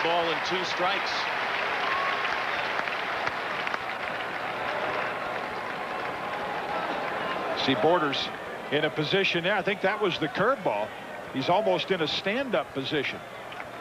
ball and 2 strikes. See Borders in a position there. I think that was the curveball. He's almost in a stand-up position.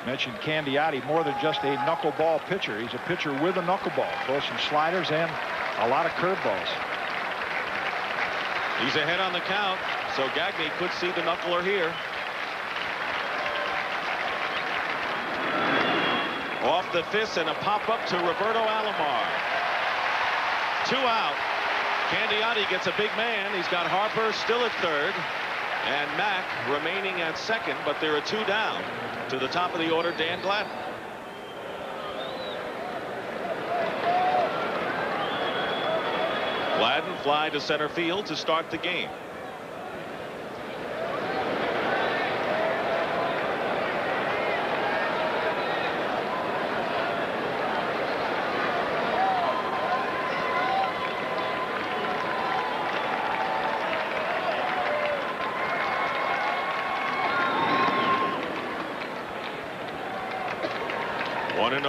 Mentioned Candiotti, more than just a knuckleball pitcher. He's a pitcher with a knuckleball. Throws some sliders and a lot of curveballs. He's ahead on the count, so Gagne could see the knuckler here. Off the fist and a pop-up to Roberto Alomar. 2 out. Candiotti gets a big man. He's got Harper still at third and Mack remaining at second, but there are 2 down. To the top of the order, Dan Gladden. Gladden fly to center field to start the game.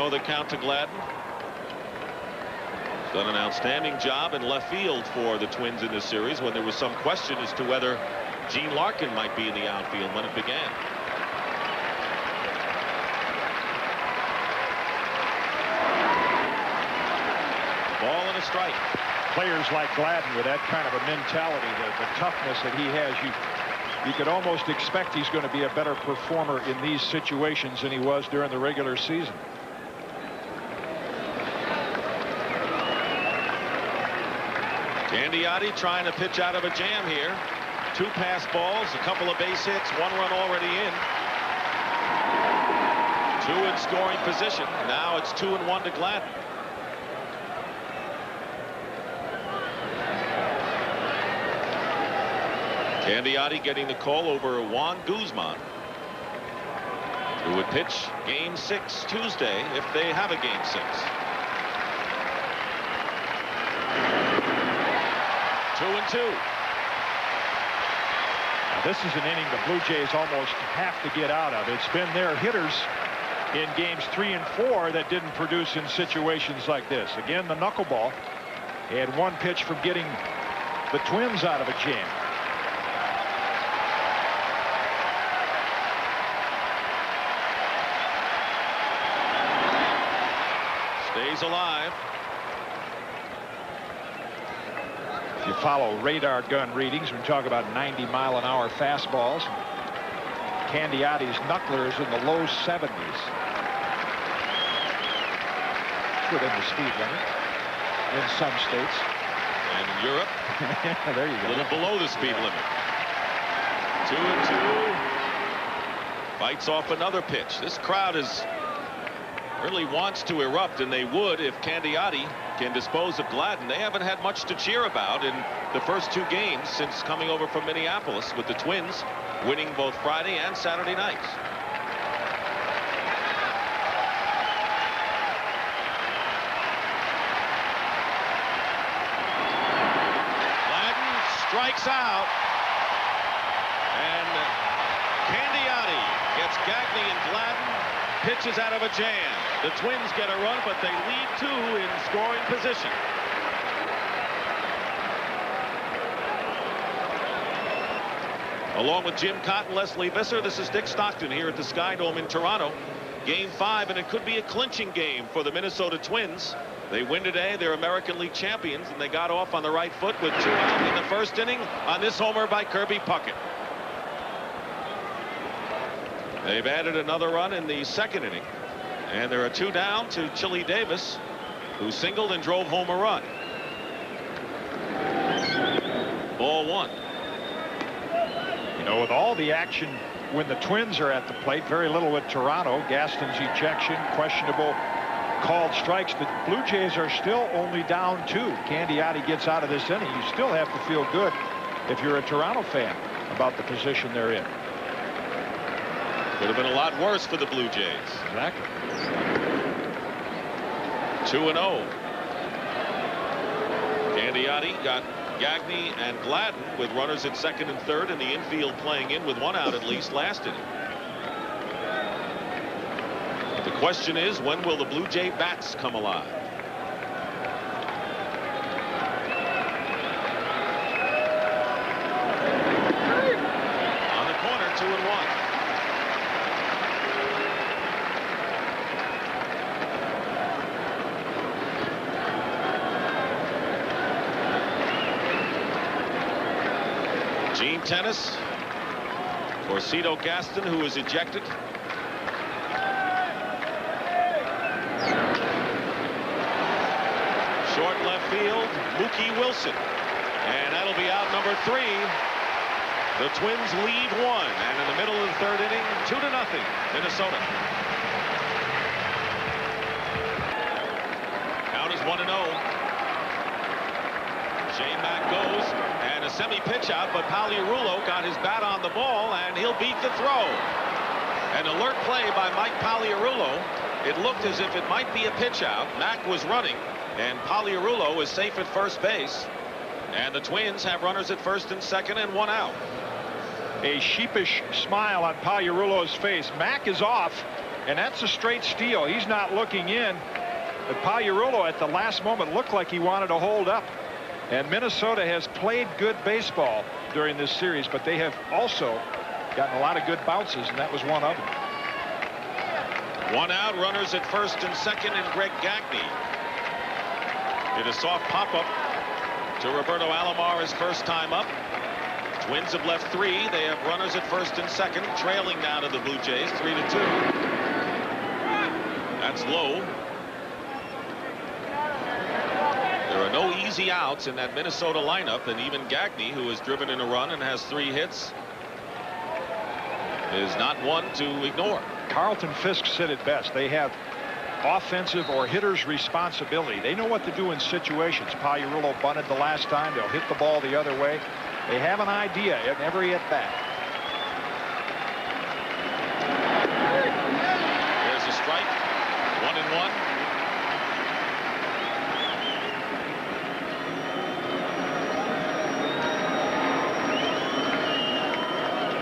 The count to Gladden. He's done an outstanding job in left field for the Twins in this series when there was some question as to whether Gene Larkin might be in the outfield when it began. Ball and a strike. Players like Gladden with that kind of a mentality, the toughness that he has, you could almost expect he's going to be a better performer in these situations than he was during the regular season. Candiotti trying to pitch out of a jam here. 2 pass balls, a couple of base hits, 1 run already in. 2 in scoring position. Now it's 2-1 to Gladden. Candiotti getting the call over Juan Guzman, who would pitch game 6 Tuesday if they have a game 6. 2-2. Now, this is an inning the Blue Jays almost have to get out of. It's been their hitters in games 3 and 4 that didn't produce in situations like this. Again, the knuckleball had 1 pitch from getting the Twins out of a jam. Stays alive. If you follow radar gun readings, we talk about 90-mile-an-hour fastballs. Candiotti's knuckler is in the low 70s. It's within the speed limit in some states. And in Europe, there you go. A little below the speed limit. 2-2. Bites off another pitch. This crowd really wants to erupt, and they would if Candiotti can dispose of Gladden. They haven't had much to cheer about in the first 2 games since coming over from Minneapolis, with the Twins winning both Friday and Saturday nights. Gladden strikes out, and Candiotti gets Gagne and Gladden. Pitches out of a jam. The Twins get a run, but they lead 2 in scoring position. Along with Jim Cotton, Leslie Visser, this is Dick Stockton here at the Sky Dome in Toronto. Game 5, and it could be a clinching game for the Minnesota Twins. They win today. They're American League champions, and they got off on the right foot with 2 out in the first inning on this homer by Kirby Puckett. They've added another run in the second inning, and there are 2 down to Chili Davis, who singled and drove home a run. Ball 1. You know, with all the action when the Twins are at the plate, very little with Toronto. Gaston's ejection, questionable called strikes. The Blue Jays are still only down 2. Candiotti gets out of this inning. You still have to feel good if you're a Toronto fan about the position they're in. Could have been a lot worse for the Blue Jays. Exactly. 2-0. Candiotti got Gagne and Gladden with runners at second and third, and the infield playing in with 1 out at least last inning. The Question is, when will the Blue Jay bats come alive? On the corner, 2-1. Gene Tennis for Cito Gaston, who is ejected. Short left field, Mookie Wilson. And that'll be out number 3. The Twins lead 1. And in the middle of the 3rd inning, 2-0, Minnesota. Count is 1-0. Shane Mack goes, and a semi-pitch out, but Pagliarulo got his bat on the ball, and he'll beat the throw. An alert play by Mike Pagliarulo. It looked as if it might be a pitch out. Mack was running, and Pagliarulo is safe at first base. And the Twins have runners at first and second and 1 out. A sheepish smile on Pagliarulo's face. Mack is off, and that's a straight steal. He's not looking in, but Pagliarulo at the last moment looked like he wanted to hold up. And Minnesota has played good baseball during this series, but they have also gotten a lot of good bounces, and that was one of them. 1 out, runners at first and second, and Greg Gagne did a soft pop-up to Roberto Alomar his first time up. Twins have left 3. They have runners at first and second, trailing now to the Blue Jays 3-2. That's low. There are no easy outs in that Minnesota lineup, and even Gagne, who has driven in a run and has 3 hits, is not one to ignore. Carlton Fisk said it best. They have offensive or hitter's responsibility. They know what to do in situations. Pagliarulo bunted the last time. They'll hit the ball the other way. They have an idea at every at bat. There's a strike. 1-1.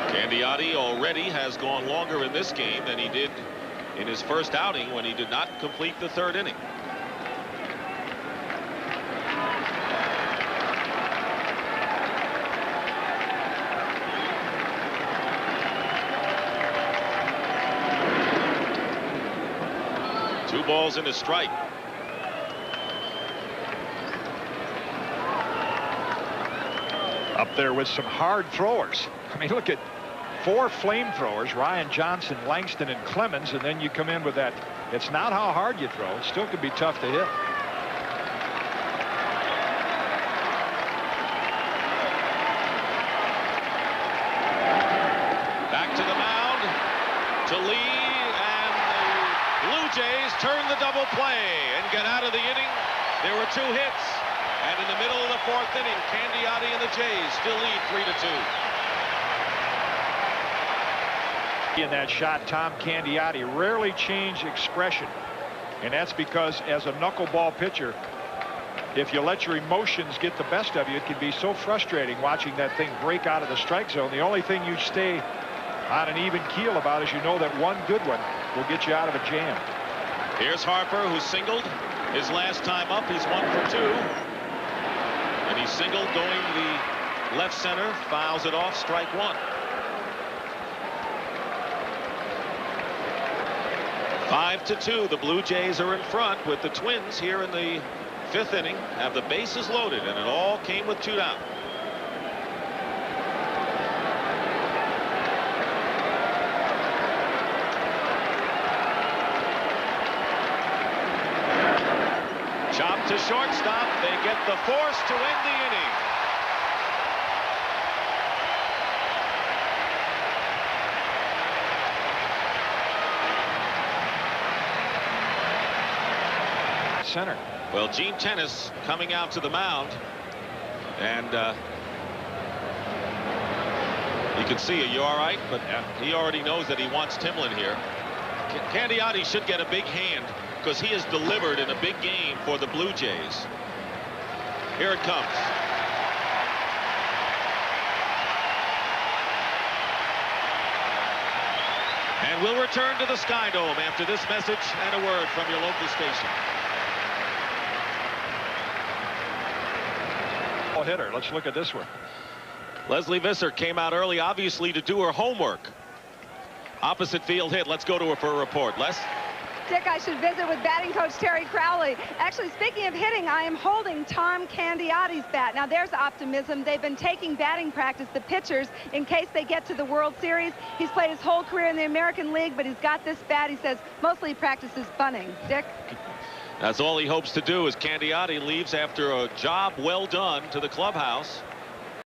Candiotti already has gone longer in this game than he did in his first outing when he did not complete the 3rd inning. Two balls and a strike. Up there with some hard throwers. I mean, look at 4 flamethrowers, Ryan Johnson, Langston, and Clemens, and then you come in with that. It's not how hard you throw. It still can be tough to hit. Back to the mound to Lee, and the Blue Jays turn the double play and get out of the inning. There were 2 hits, and in the middle of the 4th inning, Candiotti and the Jays still lead 3-2. In that shot, Tom Candiotti rarely changed expression, and that's because as a knuckleball pitcher, if you let your emotions get the best of you, it can be so frustrating watching that thing break out of the strike zone. The only thing you stay on an even keel about is you know that one good one will get you out of a jam. Here's Harper, who singled his last time up. He's 1 for 2, and he singled going the left center, fouls it off, strike 1. 5-2. The Blue Jays are in front, with the Twins here in the 5th inning have the bases loaded, and it all came with 2 down. Chop to shortstop. They get the force to end the inning. Center. Well, Gene Tennis coming out to the mound, and you can see it. You all right? But he already knows that he wants Timlin here. Candiotti should get a big hand because he has delivered in a big game for the Blue Jays. Here it comes. And we'll return to the Sky Dome after this message and a word from your local station. Hitter. Let's look at this one. Leslie Visser came out early, obviously, to do her homework. Opposite field hit. Let's go to her for a report. Les? Dick, I should visit with batting coach Terry Crowley. Actually, speaking of hitting, I am holding Tom Candiotti's bat. Now, there's optimism. They've been taking batting practice, the pitchers, in case they get to the World Series. He's played his whole career in the American League, but he's got this bat. He says mostly he practices bunting. Dick? That's all he hopes to do as Candiotti leaves after a job well done to the clubhouse.